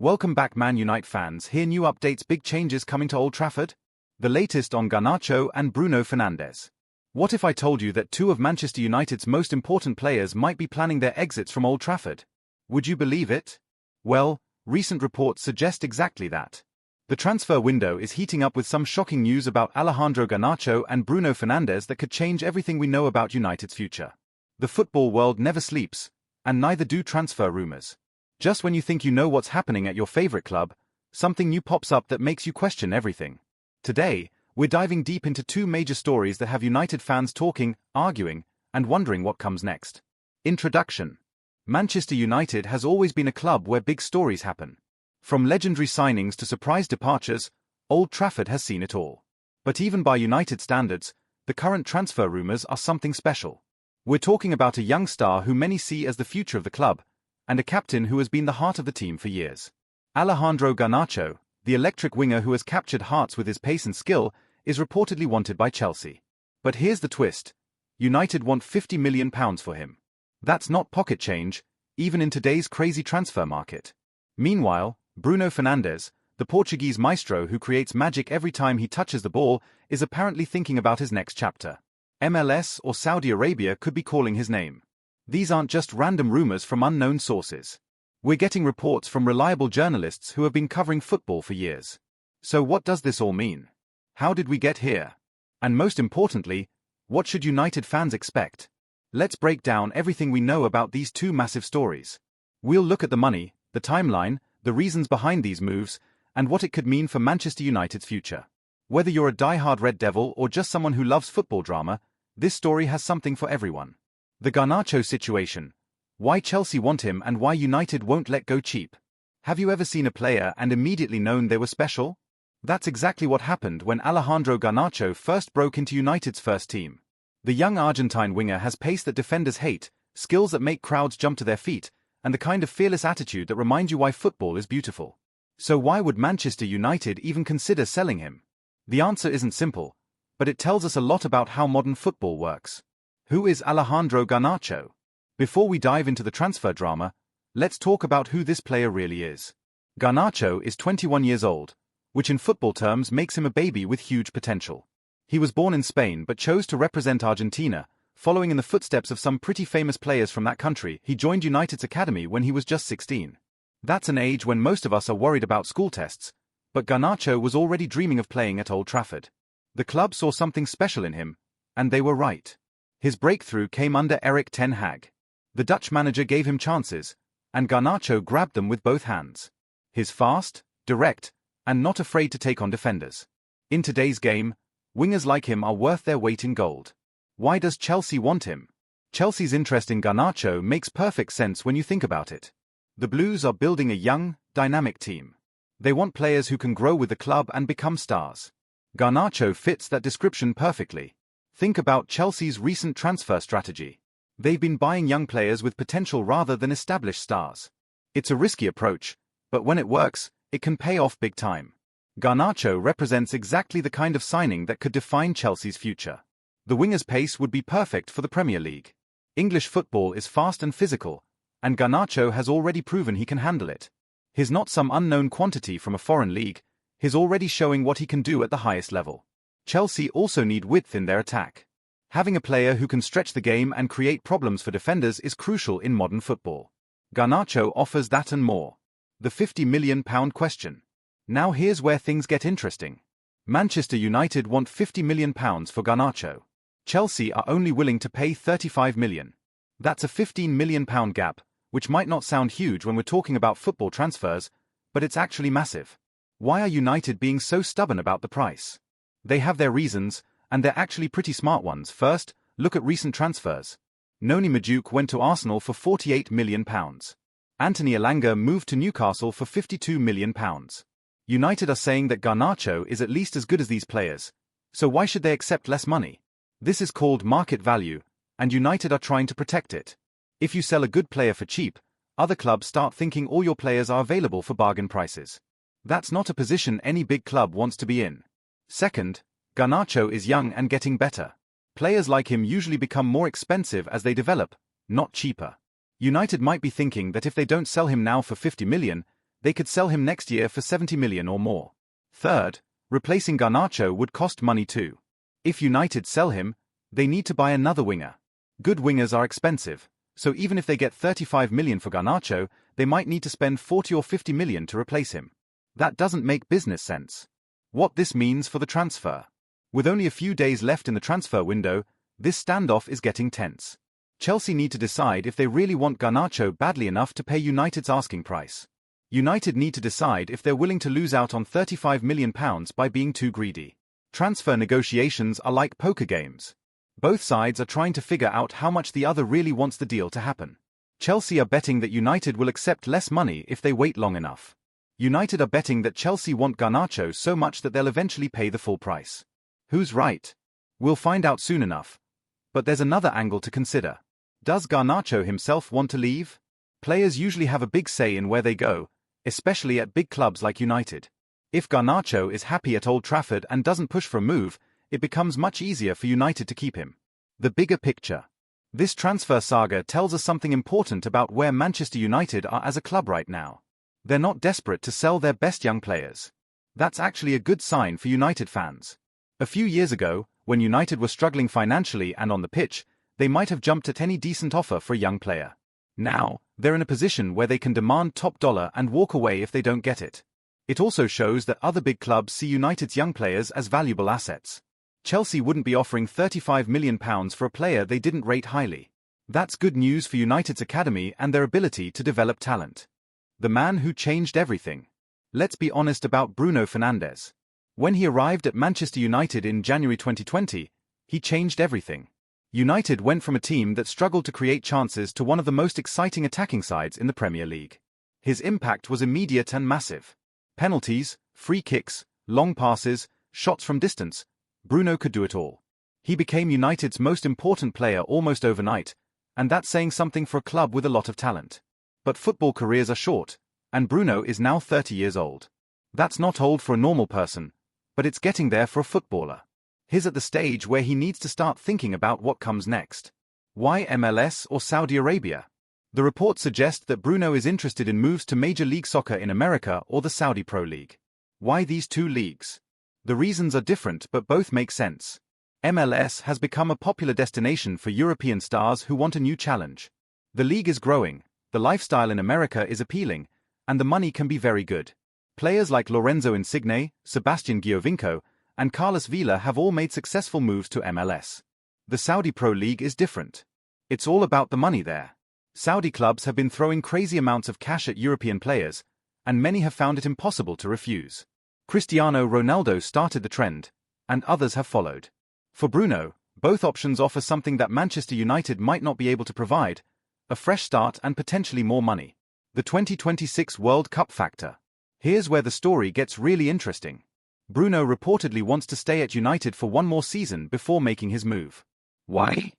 Welcome back, Man United fans. Here new updates, big changes coming to Old Trafford. The latest on Garnacho and Bruno Fernandes. What if I told you that two of Manchester United's most important players might be planning their exits from Old Trafford? Would you believe it? Well, recent reports suggest exactly that. The transfer window is heating up with some shocking news about Alejandro Garnacho and Bruno Fernandes that could change everything we know about United's future. The football world never sleeps, and neither do transfer rumors. Just when you think you know what's happening at your favorite club, something new pops up that makes you question everything. Today, we're diving deep into two major stories that have United fans talking, arguing, and wondering what comes next. Introduction. Manchester United has always been a club where big stories happen. From legendary signings to surprise departures, Old Trafford has seen it all. But even by United standards, the current transfer rumors are something special. We're talking about a young star who many see as the future of the club, and a captain who has been the heart of the team for years. Alejandro Garnacho, the electric winger who has captured hearts with his pace and skill, is reportedly wanted by Chelsea. But here's the twist. United want £50 million for him. That's not pocket change, even in today's crazy transfer market. Meanwhile, Bruno Fernandes, the Portuguese maestro who creates magic every time he touches the ball, is apparently thinking about his next chapter. MLS or Saudi Arabia could be calling his name. These aren't just random rumors from unknown sources. We're getting reports from reliable journalists who have been covering football for years. So what does this all mean? How did we get here? And most importantly, what should United fans expect? Let's break down everything we know about these two massive stories. We'll look at the money, the timeline, the reasons behind these moves, and what it could mean for Manchester United's future. Whether you're a die-hard Red Devil or just someone who loves football drama, this story has something for everyone. The Garnacho situation. Why Chelsea want him and why United won't let go cheap. Have you ever seen a player and immediately known they were special? That's exactly what happened when Alejandro Garnacho first broke into United's first team. The young Argentine winger has pace that defenders hate, skills that make crowds jump to their feet, and the kind of fearless attitude that reminds you why football is beautiful. So why would Manchester United even consider selling him? The answer isn't simple, but it tells us a lot about how modern football works. Who is Alejandro Garnacho? Before we dive into the transfer drama, let's talk about who this player really is. Garnacho is 21 years old, which in football terms makes him a baby with huge potential. He was born in Spain but chose to represent Argentina. Following in the footsteps of some pretty famous players from that country, he joined United's academy when he was just 16. That's an age when most of us are worried about school tests, but Garnacho was already dreaming of playing at Old Trafford. The club saw something special in him, and they were right. His breakthrough came under Erik ten Hag. The Dutch manager gave him chances, and Garnacho grabbed them with both hands. He's fast, direct, and not afraid to take on defenders. In today's game, wingers like him are worth their weight in gold. Why does Chelsea want him? Chelsea's interest in Garnacho makes perfect sense when you think about it. The Blues are building a young, dynamic team. They want players who can grow with the club and become stars. Garnacho fits that description perfectly. Think about Chelsea's recent transfer strategy. They've been buying young players with potential rather than established stars. It's a risky approach, but when it works, it can pay off big time. Garnacho represents exactly the kind of signing that could define Chelsea's future. The winger's pace would be perfect for the Premier League. English football is fast and physical, and Garnacho has already proven he can handle it. He's not some unknown quantity from a foreign league, he's already showing what he can do at the highest level. Chelsea also need width in their attack. Having a player who can stretch the game and create problems for defenders is crucial in modern football. Garnacho offers that and more. The £50 million question. Now here's where things get interesting. Manchester United want £50 million for Garnacho. Chelsea are only willing to pay £35 million. That's a £15 million gap, which might not sound huge when we're talking about football transfers, but it's actually massive. Why are United being so stubborn about the price? They have their reasons, and they're actually pretty smart ones. First, look at recent transfers. Noni Madueke went to Arsenal for £48 million. Anthony Elanga moved to Newcastle for £52 million. United are saying that Garnacho is at least as good as these players, so why should they accept less money? This is called market value, and United are trying to protect it. If you sell a good player for cheap, other clubs start thinking all your players are available for bargain prices. That's not a position any big club wants to be in. Second, Garnacho is young and getting better. Players like him usually become more expensive as they develop, not cheaper. United might be thinking that if they don't sell him now for £50 million, They could sell him next year for 70 million or more. Third, replacing Garnacho would cost money too. If United sell him, they need to buy another winger. Good wingers are expensive, so even if they get 35 million for Garnacho, they might need to spend 40 or 50 million to replace him. That doesn't make business sense. What this means for the transfer. With only a few days left in the transfer window, this standoff is getting tense. Chelsea need to decide if they really want Garnacho badly enough to pay United's asking price. United need to decide if they're willing to lose out on £35 million by being too greedy. Transfer negotiations are like poker games. Both sides are trying to figure out how much the other really wants the deal to happen. Chelsea are betting that United will accept less money if they wait long enough. United are betting that Chelsea want Garnacho so much that they'll eventually pay the full price. Who's right? We'll find out soon enough. But there's another angle to consider. Does Garnacho himself want to leave? Players usually have a big say in where they go, especially at big clubs like United. If Garnacho is happy at Old Trafford and doesn't push for a move, it becomes much easier for United to keep him. The bigger picture. This transfer saga tells us something important about where Manchester United are as a club right now. They're not desperate to sell their best young players. That's actually a good sign for United fans. A few years ago, when United were struggling financially and on the pitch, they might have jumped at any decent offer for a young player. Now, they're in a position where they can demand top dollar and walk away if they don't get it. It also shows that other big clubs see United's young players as valuable assets. Chelsea wouldn't be offering £35 million for a player they didn't rate highly. That's good news for United's academy and their ability to develop talent. The man who changed everything. Let's be honest about Bruno Fernandes. When he arrived at Manchester United in January 2020, he changed everything. United went from a team that struggled to create chances to one of the most exciting attacking sides in the Premier League. His impact was immediate and massive. Penalties, free kicks, long passes, shots from distance. Bruno could do it all. He became United's most important player almost overnight, and that's saying something for a club with a lot of talent. But football careers are short, and Bruno is now 30 years old. That's not old for a normal person, but it's getting there for a footballer. He's at the stage where he needs to start thinking about what comes next. Why MLS or Saudi Arabia? The reports suggest that Bruno is interested in moves to Major League Soccer in America or the Saudi Pro League. Why these two leagues? The reasons are different, but both make sense. MLS has become a popular destination for European stars who want a new challenge. The league is growing, the lifestyle in America is appealing, and the money can be very good. Players like Lorenzo Insigne, Sebastian Giovinco, and Carlos Vela have all made successful moves to MLS. The Saudi Pro League is different. It's all about the money there. Saudi clubs have been throwing crazy amounts of cash at European players, and many have found it impossible to refuse. Cristiano Ronaldo started the trend, and others have followed. For Bruno, both options offer something that Manchester United might not be able to provide: a fresh start and potentially more money. The 2026 World Cup factor. Here's where the story gets really interesting. Bruno reportedly wants to stay at United for one more season before making his move. Why?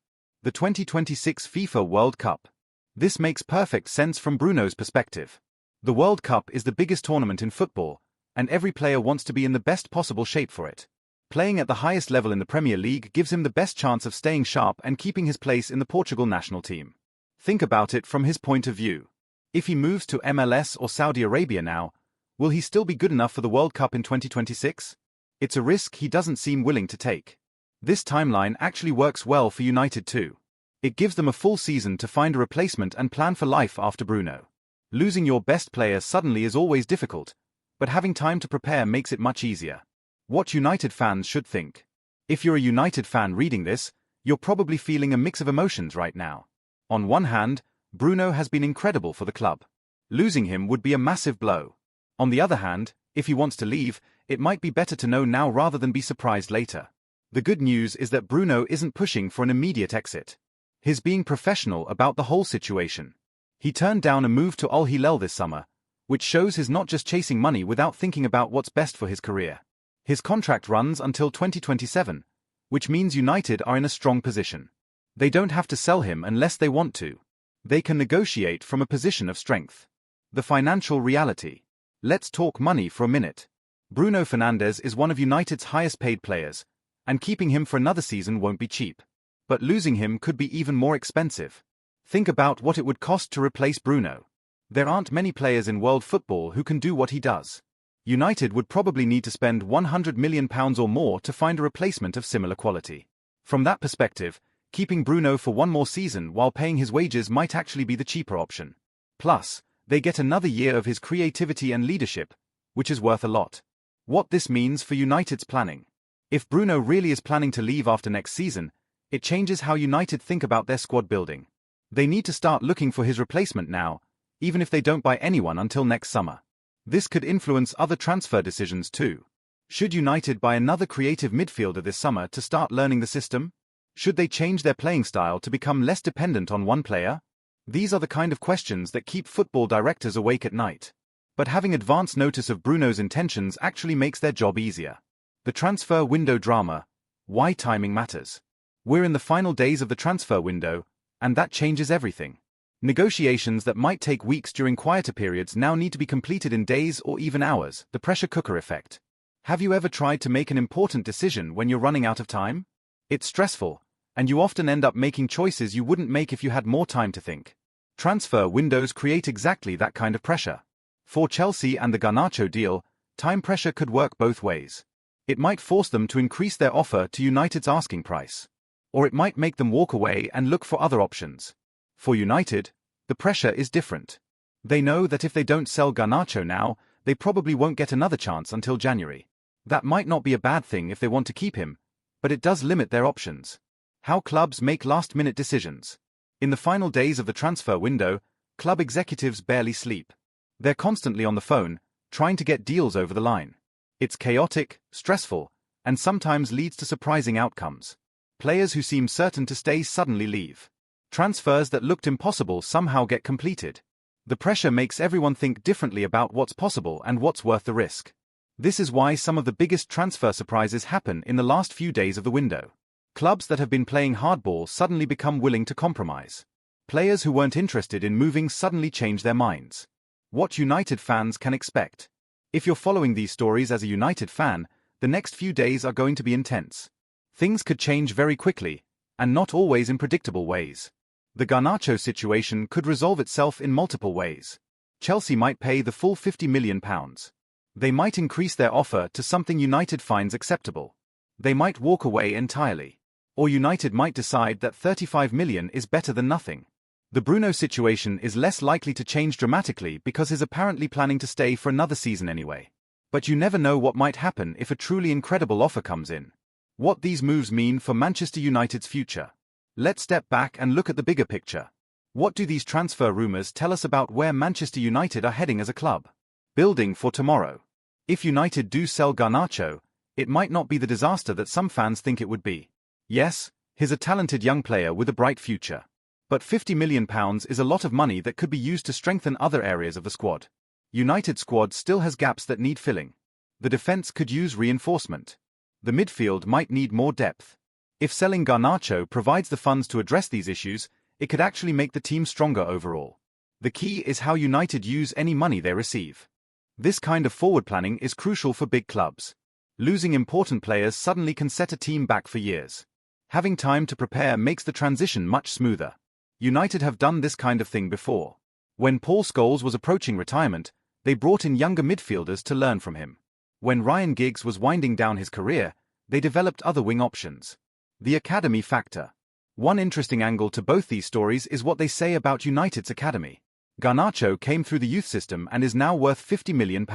The 2026 FIFA World Cup. This makes perfect sense from Bruno's perspective. The World Cup is the biggest tournament in football, and every player wants to be in the best possible shape for it. Playing at the highest level in the Premier League gives him the best chance of staying sharp and keeping his place in the Portugal national team. Think about it from his point of view. If he moves to MLS or Saudi Arabia now, will he still be good enough for the World Cup in 2026? It's a risk he doesn't seem willing to take. This timeline actually works well for United too. It gives them a full season to find a replacement and plan for life after Bruno. Losing your best player suddenly is always difficult, but having time to prepare makes it much easier. What United fans should think. If you're a United fan reading this, you're probably feeling a mix of emotions right now. On one hand, Bruno has been incredible for the club. Losing him would be a massive blow. On the other hand, if he wants to leave, it might be better to know now rather than be surprised later. The good news is that Bruno isn't pushing for an immediate exit. He's being professional about the whole situation. He turned down a move to Al Hilal this summer, which shows he's not just chasing money without thinking about what's best for his career. His contract runs until 2027, which means United are in a strong position. They don't have to sell him unless they want to. They can negotiate from a position of strength. The financial reality. Let's talk money for a minute. Bruno Fernandes is one of United's highest paid players, and keeping him for another season won't be cheap. But losing him could be even more expensive. Think about what it would cost to replace Bruno. There aren't many players in world football who can do what he does. United would probably need to spend £100 million or more to find a replacement of similar quality. From that perspective, keeping Bruno for one more season while paying his wages might actually be the cheaper option. Plus, they get another year of his creativity and leadership, which is worth a lot. What this means for United's planning. If Bruno really is planning to leave after next season, it changes how United think about their squad building. They need to start looking for his replacement now, even if they don't buy anyone until next summer. This could influence other transfer decisions too. Should United buy another creative midfielder this summer to start learning the system? Should they change their playing style to become less dependent on one player? These are the kind of questions that keep football directors awake at night. But having advance notice of Bruno's intentions actually makes their job easier. The transfer window drama. Why timing matters. We're in the final days of the transfer window, and that changes everything. Negotiations that might take weeks during quieter periods now need to be completed in days or even hours, the pressure cooker effect. Have you ever tried to make an important decision when you're running out of time? It's stressful, and you often end up making choices you wouldn't make if you had more time to think. Transfer windows create exactly that kind of pressure. For Chelsea and the Garnacho deal, time pressure could work both ways. It might force them to increase their offer to United's asking price. Or it might make them walk away and look for other options. For United, the pressure is different. They know that if they don't sell Garnacho now, they probably won't get another chance until January. That might not be a bad thing if they want to keep him, but it does limit their options. How clubs make last-minute decisions. In the final days of the transfer window, club executives barely sleep. They're constantly on the phone, trying to get deals over the line. It's chaotic, stressful, and sometimes leads to surprising outcomes. Players who seem certain to stay suddenly leave. Transfers that looked impossible somehow get completed. The pressure makes everyone think differently about what's possible and what's worth the risk. This is why some of the biggest transfer surprises happen in the last few days of the window. Clubs that have been playing hardball suddenly become willing to compromise. Players who weren't interested in moving suddenly change their minds. What United fans can expect. If you're following these stories as a United fan, the next few days are going to be intense. Things could change very quickly, and not always in predictable ways. The Garnacho situation could resolve itself in multiple ways. Chelsea might pay the full £50 million. They might increase their offer to something United finds acceptable. They might walk away entirely. Or United might decide that £35 million is better than nothing. The Bruno situation is less likely to change dramatically because he's apparently planning to stay for another season anyway. But you never know what might happen if a truly incredible offer comes in. What these moves mean for Manchester United's future. Let's step back and look at the bigger picture. What do these transfer rumours tell us about where Manchester United are heading as a club? Building for tomorrow. If United do sell Garnacho, it might not be the disaster that some fans think it would be. Yes, he's a talented young player with a bright future. But £50 million is a lot of money that could be used to strengthen other areas of the squad. United's squad still has gaps that need filling. The defence could use reinforcement. The midfield might need more depth. If selling Garnacho provides the funds to address these issues, it could actually make the team stronger overall. The key is how United use any money they receive. This kind of forward planning is crucial for big clubs. Losing important players suddenly can set a team back for years. Having time to prepare makes the transition much smoother. United have done this kind of thing before. When Paul Scholes was approaching retirement, they brought in younger midfielders to learn from him. When Ryan Giggs was winding down his career, they developed other wing options. The academy factor. One interesting angle to both these stories is what they say about United's academy. Garnacho came through the youth system and is now worth £50 million.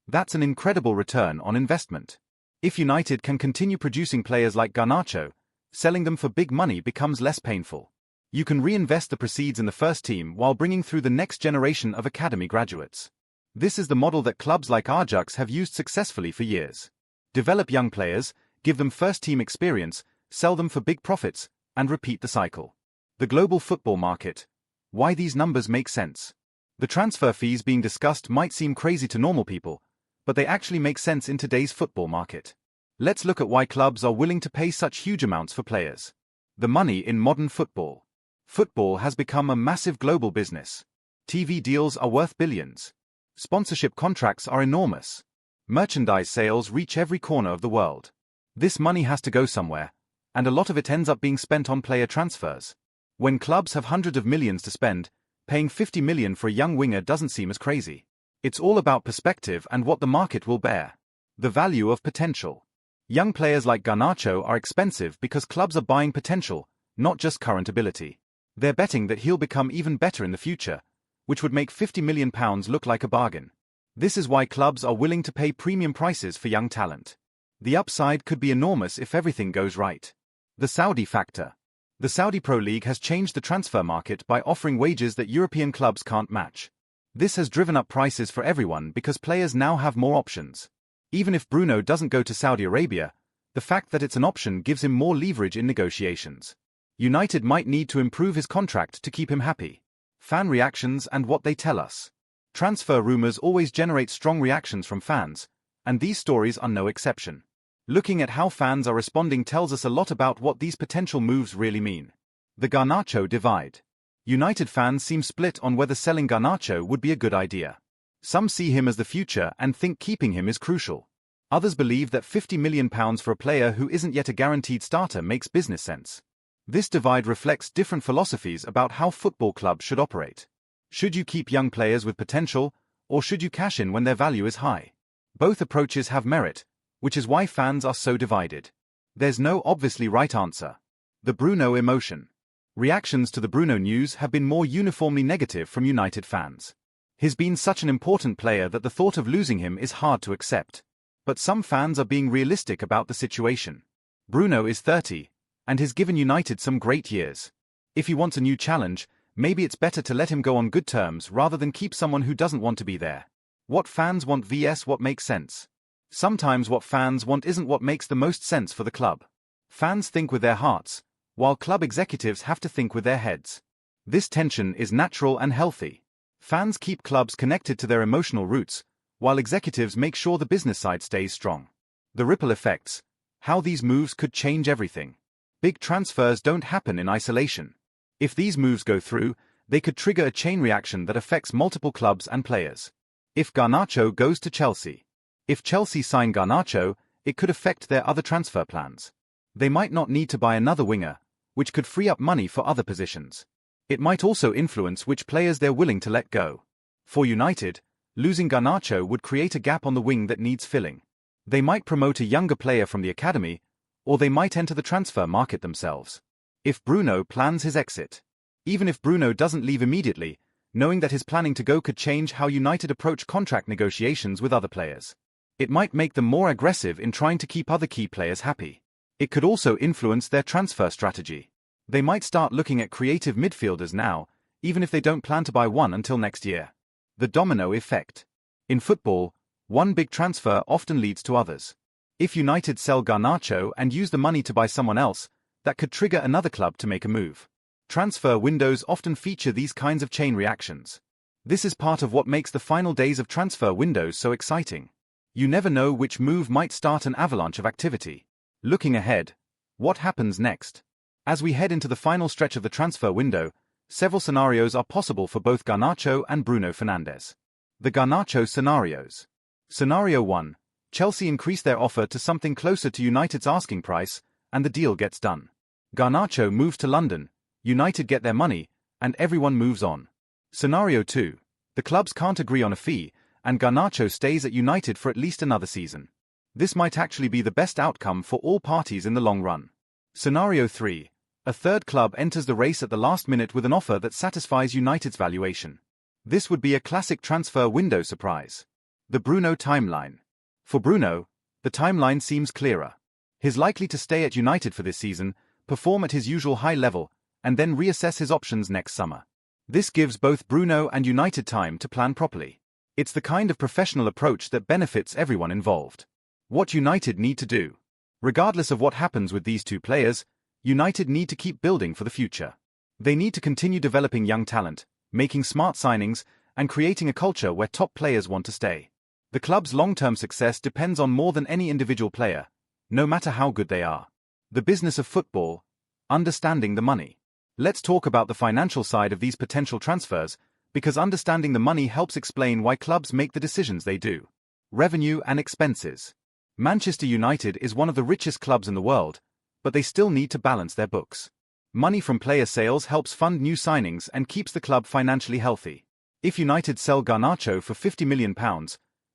That's an incredible return on investment. If United can continue producing players like Garnacho, selling them for big money becomes less painful. You can reinvest the proceeds in the first team while bringing through the next generation of academy graduates. This is the model that clubs like Ajax have used successfully for years. Develop young players, give them first-team experience, sell them for big profits, and repeat the cycle. The global football market. Why these numbers make sense. The transfer fees being discussed might seem crazy to normal people, but they actually make sense in today's football market. Let's look at why clubs are willing to pay such huge amounts for players. The money in modern football. Football has become a massive global business. TV deals are worth billions. Sponsorship contracts are enormous. Merchandise sales reach every corner of the world. This money has to go somewhere, and a lot of it ends up being spent on player transfers. When clubs have hundreds of millions to spend, paying 50 million for a young winger doesn't seem as crazy. It's all about perspective and what the market will bear. The value of potential. Young players like Garnacho are expensive because clubs are buying potential, not just current ability. They're betting that he'll become even better in the future, which would make £50 million look like a bargain. This is why clubs are willing to pay premium prices for young talent. The upside could be enormous if everything goes right. The Saudi factor. The Saudi Pro League has changed the transfer market by offering wages that European clubs can't match. This has driven up prices for everyone because players now have more options. Even if Bruno doesn't go to Saudi Arabia, the fact that it's an option gives him more leverage in negotiations. United might need to improve his contract to keep him happy. Fan reactions and what they tell us. Transfer rumors always generate strong reactions from fans, and these stories are no exception. Looking at how fans are responding tells us a lot about what these potential moves really mean. The Garnacho divide. United fans seem split on whether selling Garnacho would be a good idea. Some see him as the future and think keeping him is crucial. Others believe that £50 million for a player who isn't yet a guaranteed starter makes business sense. This divide reflects different philosophies about how football clubs should operate. Should you keep young players with potential, or should you cash in when their value is high? Both approaches have merit, which is why fans are so divided. There's no obviously right answer. The Bruno emotion. Reactions to the Bruno news have been more uniformly negative from United fans. He's been such an important player that the thought of losing him is hard to accept. But some fans are being realistic about the situation. Bruno is 30, and has given United some great years. If he wants a new challenge, maybe it's better to let him go on good terms rather than keep someone who doesn't want to be there. What fans want vs what makes sense. Sometimes what fans want isn't what makes the most sense for the club. Fans think with their hearts, while club executives have to think with their heads. This tension is natural and healthy. Fans keep clubs connected to their emotional roots, while executives make sure the business side stays strong. The ripple effects. How these moves could change everything. Big transfers don't happen in isolation. If these moves go through, they could trigger a chain reaction that affects multiple clubs and players. If Garnacho goes to Chelsea. If Chelsea sign Garnacho, it could affect their other transfer plans. They might not need to buy another winger, which could free up money for other positions. It might also influence which players they're willing to let go. For United, losing Garnacho would create a gap on the wing that needs filling. They might promote a younger player from the academy, or they might enter the transfer market themselves. If Bruno plans his exit. Even if Bruno doesn't leave immediately, knowing that his planning to go could change how United approach contract negotiations with other players. It might make them more aggressive in trying to keep other key players happy. It could also influence their transfer strategy. They might start looking at creative midfielders now, even if they don't plan to buy one until next year. The domino effect. In football, one big transfer often leads to others. If United sell Garnacho and use the money to buy someone else, that could trigger another club to make a move. Transfer windows often feature these kinds of chain reactions. This is part of what makes the final days of transfer windows so exciting. You never know which move might start an avalanche of activity. Looking ahead, what happens next? As we head into the final stretch of the transfer window, several scenarios are possible for both Garnacho and Bruno Fernandes. The Garnacho scenarios. Scenario 1. Chelsea increase their offer to something closer to United's asking price, and the deal gets done. Garnacho moves to London, United get their money, and everyone moves on. Scenario 2. The clubs can't agree on a fee, and Garnacho stays at United for at least another season. This might actually be the best outcome for all parties in the long run. Scenario 3. A third club enters the race at the last minute with an offer that satisfies United's valuation. This would be a classic transfer window surprise. The Bruno timeline. For Bruno, the timeline seems clearer. He's likely to stay at United for this season, perform at his usual high level, and then reassess his options next summer. This gives both Bruno and United time to plan properly. It's the kind of professional approach that benefits everyone involved. What United need to do. Regardless of what happens with these two players, United need to keep building for the future. They need to continue developing young talent, making smart signings, and creating a culture where top players want to stay. The club's long-term success depends on more than any individual player, no matter how good they are. The business of football, understanding the money. Let's talk about the financial side of these potential transfers, because understanding the money helps explain why clubs make the decisions they do. Revenue and expenses. Manchester United is one of the richest clubs in the world, but they still need to balance their books. Money from player sales helps fund new signings and keeps the club financially healthy. If United sell Garnacho for £50 million,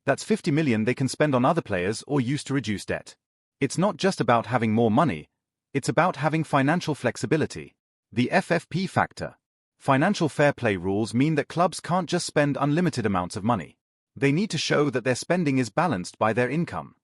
that's 50 million they can spend on other players or use to reduce debt. It's not just about having more money, it's about having financial flexibility. The FFP factor. Financial fair play rules mean that clubs can't just spend unlimited amounts of money. They need to show that their spending is balanced by their income.